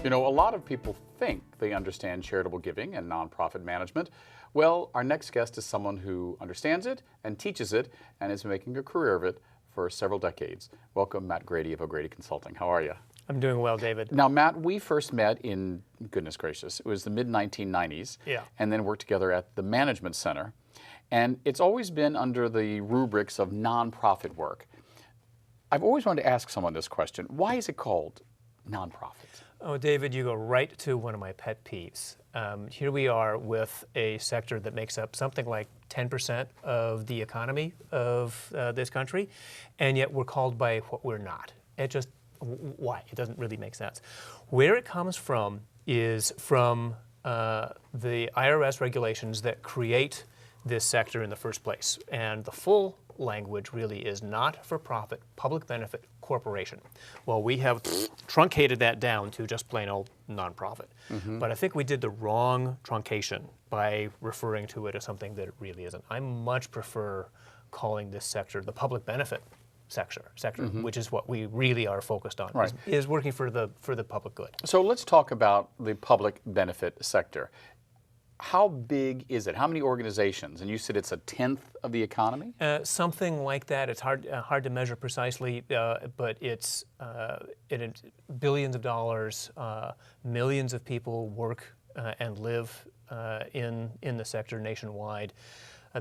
You know, a lot of people think they understand charitable giving and nonprofit management. Well, our next guest is someone who understands it and teaches it and is making a career of it for several decades. Welcome, Matt Grady of O'Grady Consulting. How are you? I'm doing well, David. Now, Matt, we first met in, goodness gracious, it was the mid-1990s. Yeah. And then worked together at the Management Center. And it's always been under the rubrics of nonprofit work. I've always wanted to ask someone this question. Why is it called nonprofit? Oh, David, you go right to one of my pet peeves. Here we are with a sector that makes up something like 10% of the economy of this country, and yet we're called by what we're not. It just, why? It doesn't really make sense. Where it comes from is from the IRS regulations that create this sector in the first place. And the full language really is not-for-profit, public benefit corporation. Well, we have truncated that down to just plain old nonprofit. But I think we did the wrong truncation by referring to it as something that it really isn't. I much prefer calling this sector the public benefit sector, which is what we really are focused on, Right. is working for the public good. So let's talk about the public benefit sector. How big is it? How many organizations? And you said it's a tenth of the economy? Something like that. It's hard to measure precisely, but it's billions of dollars. Millions of people work and live in the sector nationwide.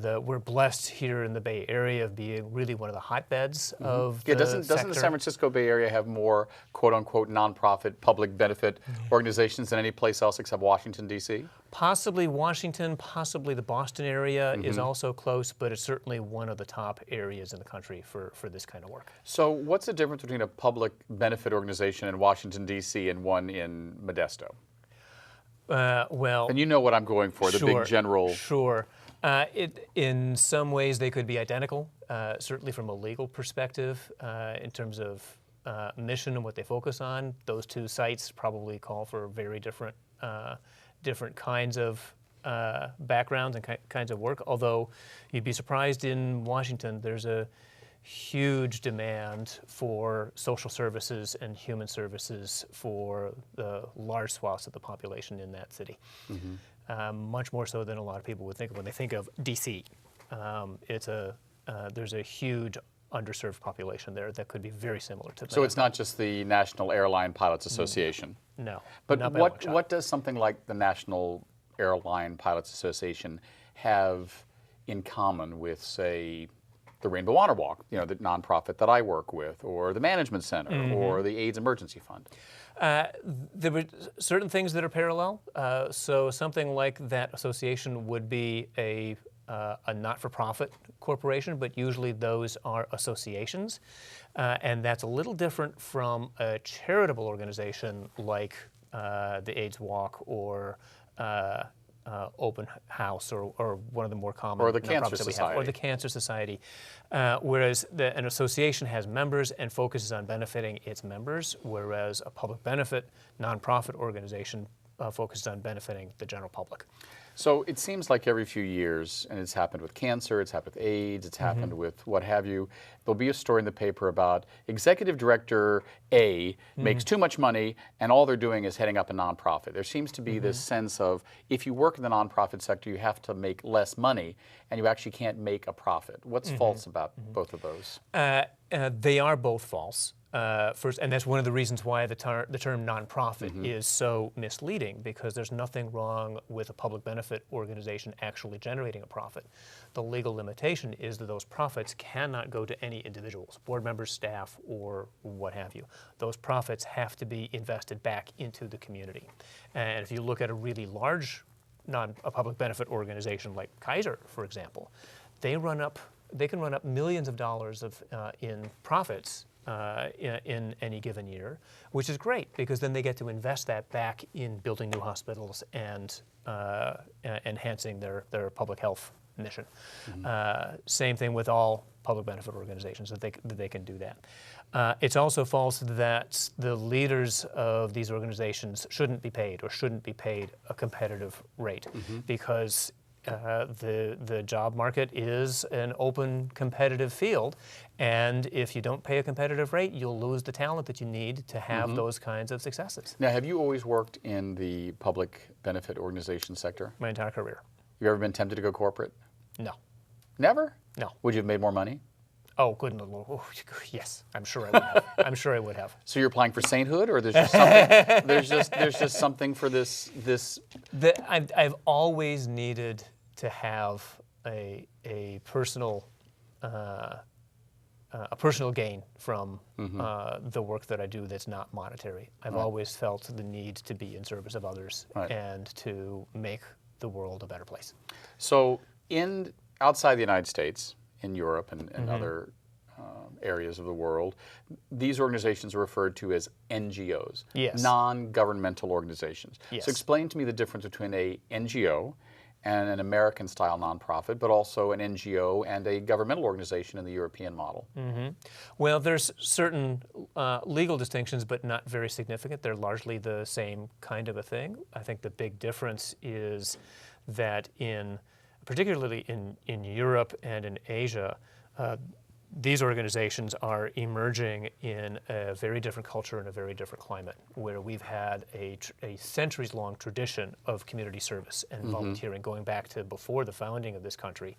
We're blessed here in the Bay Area of being really one of the hotbeds of the doesn't the San Francisco Bay Area have more quote-unquote nonprofit public benefit organizations than any place else except Washington, D.C.? Possibly Washington, possibly the Boston area is also close, but it's certainly one of the top areas in the country for this kind of work. So what's the difference between a public benefit organization in Washington, D.C. and one in Modesto? Well, And you know what I'm going for, the big general. Sure. In some ways, they could be identical, certainly from a legal perspective, in terms of mission and what they focus on. Those two sites probably call for very different kinds of backgrounds and kinds of work, although you'd be surprised in Washington, there's a huge demand for social services and human services for the large swaths of the population in that city. Much more so than a lot of people would think of when they think of D.C. There's a huge underserved population there that could be very similar to that. So it's not just the National Airline Pilots Association? No. But not by a long shot. what does something like the National Airline Pilots Association have in common with, say, the Rainbow Honor Walk, you know, the nonprofit that I work with, or the Management Center, or the AIDS Emergency Fund? There were certain things that are parallel. So something like that association would be a not-for-profit corporation, but usually those are associations. And that's a little different from a charitable organization like the AIDS Walk or Open House or one of the more common Or the nonprofits Cancer that we have, Society. or the Cancer Society. Whereas an association has members and focuses on benefiting its members, whereas a public benefit nonprofit organization focuses on benefiting the general public. So it seems like every few years, and it's happened with cancer, it's happened with AIDS, it's happened with what have you, there'll be a story in the paper about Executive Director A makes too much money and all they're doing is heading up a nonprofit. There seems to be this sense of if you work in the nonprofit sector, you have to make less money and you actually can't make a profit. What's false about both of those? They are both false. First, and that's one of the reasons why the term nonprofit is so misleading, because there's nothing wrong with a public benefit organization actually generating a profit. The legal limitation is that those profits cannot go to any individuals, board members, staff, or what have you. Those profits have to be invested back into the community. And if you look at a really large a public benefit organization like Kaiser, for example, they can run up millions of dollars in profits in any given year, which is great because then they get to invest that back in building new hospitals and enhancing their public health mission. Same thing with all public benefit organizations, that they can do that. It's also false that the leaders of these organizations shouldn't be paid or shouldn't be paid a competitive rate, because the job market is an open, competitive field, and if you don't pay a competitive rate, you'll lose the talent that you need to have those kinds of successes. Now, have you always worked in the public benefit organization sector? My entire career. You ever been tempted to go corporate? No. Never? No. Would you have made more money? Oh, good Lord. Oh, yes, I'm sure I would have. I'm sure I would have. So you're applying for sainthood, or there's just something? there's just something for this. I've always needed to have a personal gain from the work that I do that's not monetary. I've always felt the need to be in service of others and to make the world a better place. So outside the United States, in Europe and other areas of the world, these organizations are referred to as NGOs, non-governmental organizations. Yes. So explain to me the difference between a NGO and an American-style nonprofit, but also an NGO and a governmental organization in the European model. Well, there's certain legal distinctions, but not very significant. They're largely the same kind of a thing. I think the big difference is that particularly in Europe and in Asia, these organizations are emerging in a very different culture and a very different climate, where we've had a centuries-long tradition of community service and volunteering going back to before the founding of this country.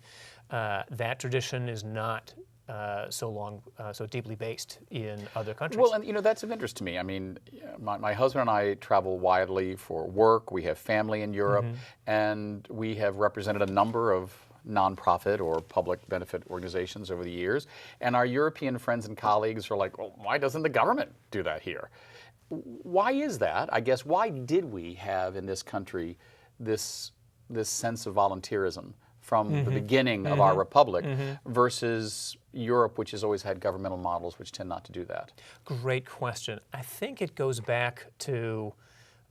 That tradition is not so deeply based in other countries. Well, and that's of interest to me. I mean, my husband and I travel widely for work. We have family in Europe, and we have represented a number of nonprofit or public benefit organizations over the years. And our European friends and colleagues are like, well, why doesn't the government do that here? Why is that? I guess, why did we have in this country this sense of volunteerism from the beginning of our republic versus Europe, which has always had governmental models which tend not to do that? Great question. I think it goes back to,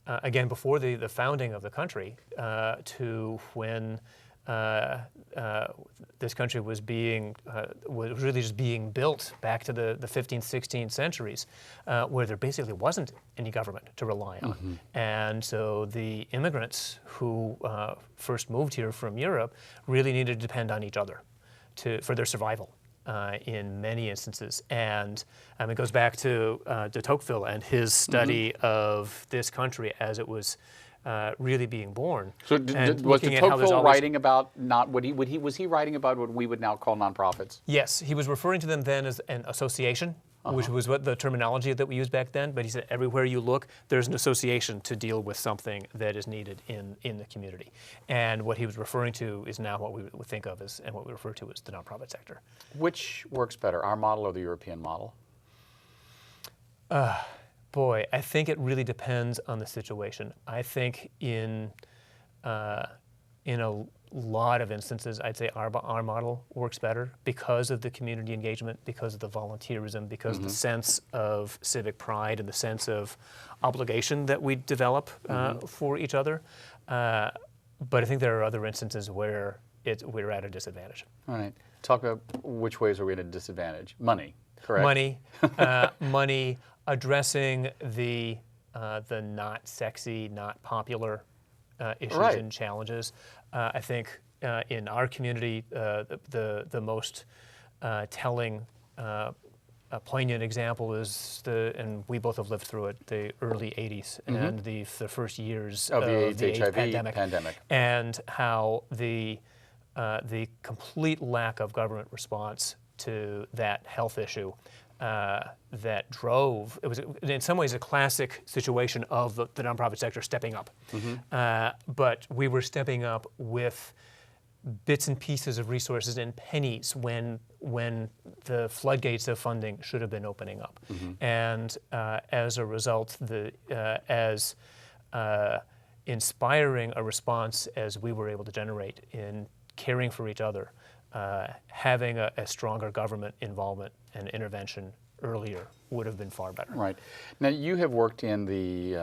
again, before the founding of the country, to when this country was really just being built back to the 15th, 16th centuries, where there basically wasn't any government to rely on. And so the immigrants who first moved here from Europe really needed to depend on each other for their survival. In many instances, and it goes back to de Tocqueville and his study of this country as it was really being born. So was de Tocqueville writing about was he writing about what we would now call nonprofits? Yes, he was referring to them then as an association, which was what the terminology that we used back then. But he said everywhere you look, there's an association to deal with something that is needed in the community. And what he was referring to is now what we would think of as, and what we refer to as, the nonprofit sector. Which works better, our model or the European model? Boy, I think it really depends on the situation. I think in a lot of instances, I'd say our model works better because of the community engagement, because of the volunteerism, because of the sense of civic pride and the sense of obligation that we develop for each other. But I think there are other instances where we're at a disadvantage. All right. Talk about which ways are we at a disadvantage? Money, correct? Money, addressing the not sexy, not popular issues and challenges. I think in our community, the most telling, poignant example is and we both have lived through it, the early '80s and the first years of the AIDS pandemic, and how the complete lack of government response to that health issue that drove, it was in some ways a classic situation of the nonprofit sector stepping up. But we were stepping up with bits and pieces of resources and pennies when the floodgates of funding should have been opening up. And as a result, as inspiring a response as we were able to generate in caring for each other, having a stronger government involvement and intervention earlier would have been far better. Right. Now, you have worked in the,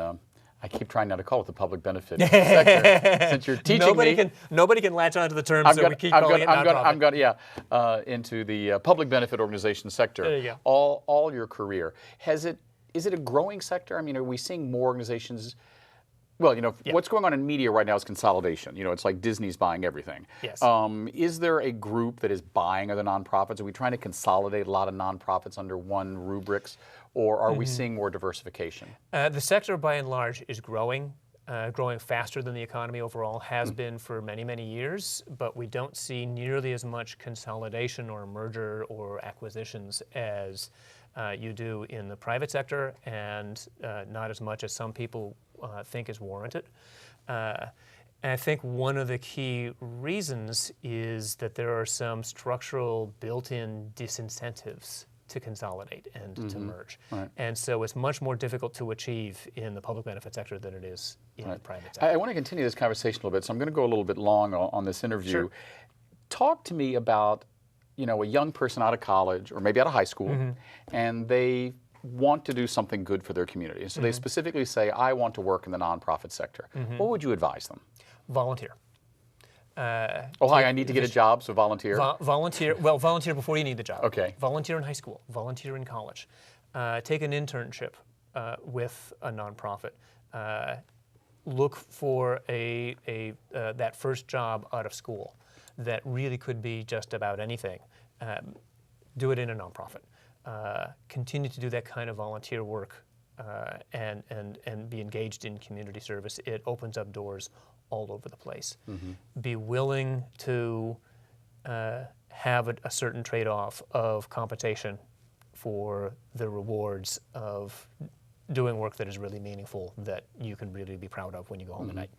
I keep trying not to call it the public benefit sector, since you're teaching me. Nobody can latch onto the term, so we keep calling it nonprofit. Into the public benefit organization sector. There you go. All your career. Is it a growing sector? I mean, are we seeing more organizations Well, what's going on in media right now is consolidation. It's like Disney's buying everything. Yes. Is there a group that is buying other nonprofits? Are we trying to consolidate a lot of nonprofits under one rubrics, or are we seeing more diversification? The sector, by and large, is growing faster than the economy overall, has been for many, many years, but we don't see nearly as much consolidation or merger or acquisitions as you do in the private sector, and not as much as some people think is warranted. And I think one of the key reasons is that there are some structural built-in disincentives to consolidate and to merge. Right. And so it's much more difficult to achieve in the public benefit sector than it is in the private sector. I want to continue this conversation a little bit, so I'm going to go a little bit long on this interview. Sure. Talk to me about, a young person out of college or maybe out of high school, and they want to do something good for their community. So they specifically say, I want to work in the nonprofit sector. What would you advise them? Volunteer. I need to get a job, so volunteer? Volunteer before you need the job. Okay. Volunteer in high school, volunteer in college. Take an internship with a nonprofit. Look for that first job out of school that really could be just about anything. Do it in a nonprofit. Continue to do that kind of volunteer work and be engaged in community service. It opens up doors all over the place. Be willing to have a certain trade-off of compensation for the rewards of doing work that is really meaningful, that you can really be proud of when you go home at night.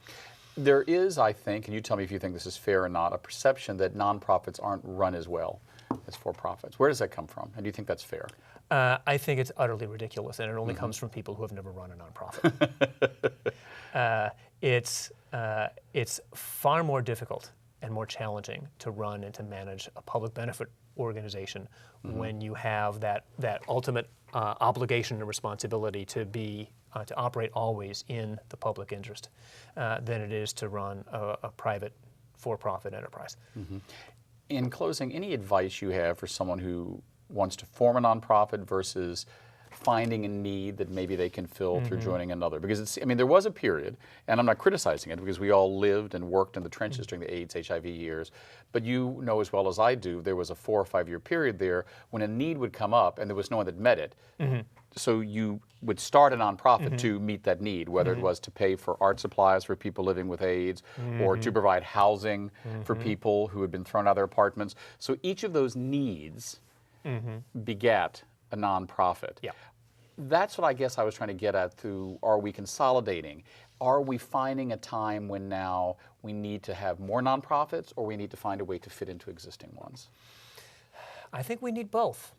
There is, I think, and you tell me if you think this is fair or not, a perception that nonprofits aren't run as well as for-profits. Where does that come from? And do you think that's fair? I think it's utterly ridiculous, and it only comes from people who have never run a nonprofit. It's far more difficult and more challenging to run and to manage a public benefit organization when you have that ultimate obligation and responsibility to operate always in the public interest than it is to run a private for-profit enterprise. In closing, any advice you have for someone who wants to form a nonprofit versus finding a need that maybe they can fill through joining another? Because there was a period, and I'm not criticizing it because we all lived and worked in the trenches during the AIDS, HIV years, but you know as well as I do, there was a 4 or 5 year period there when a need would come up and there was no one that met it. So you would start a nonprofit to meet that need, whether it was to pay for art supplies for people living with AIDS or to provide housing for people who had been thrown out of their apartments. So each of those needs begat a nonprofit. Yeah. That's what I guess I was trying to get at through, are we consolidating? Are we finding a time when now we need to have more nonprofits, or we need to find a way to fit into existing ones? I think we need both,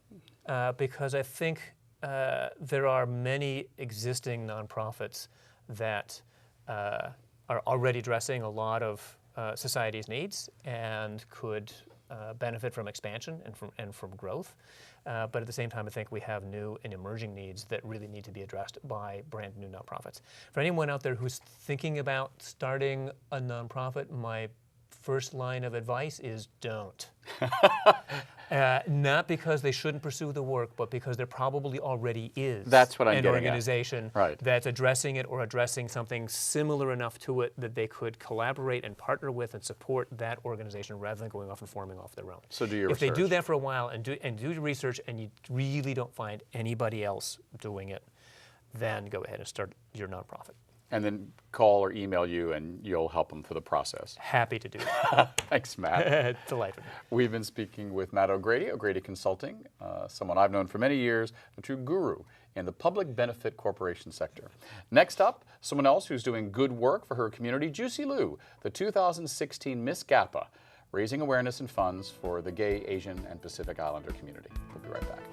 because I think there are many existing nonprofits that are already addressing a lot of society's needs and could benefit from expansion and from growth. But at the same time, I think we have new and emerging needs that really need to be addressed by brand new nonprofits. For anyone out there who's thinking about starting a nonprofit, my first line of advice is don't. Not because they shouldn't pursue the work, but because there probably already is an organization that's addressing it or addressing something similar enough to it that they could collaborate and partner with and support that organization rather than going off and forming off their own. So do your research. If they do that for a while and do your research and you really don't find anybody else doing it, then go ahead and start your nonprofit. And then call or email you and you'll help them through the process. Happy to do that. Thanks, Matt. Delighted. We've been speaking with Matt O'Grady, O'Grady Consulting, someone I've known for many years, a true guru in the public benefit corporation sector. Next up, someone else who's doing good work for her community, Juicy Liu, the 2016 Miss GAPA, raising awareness and funds for the gay, Asian, and Pacific Islander community. We'll be right back.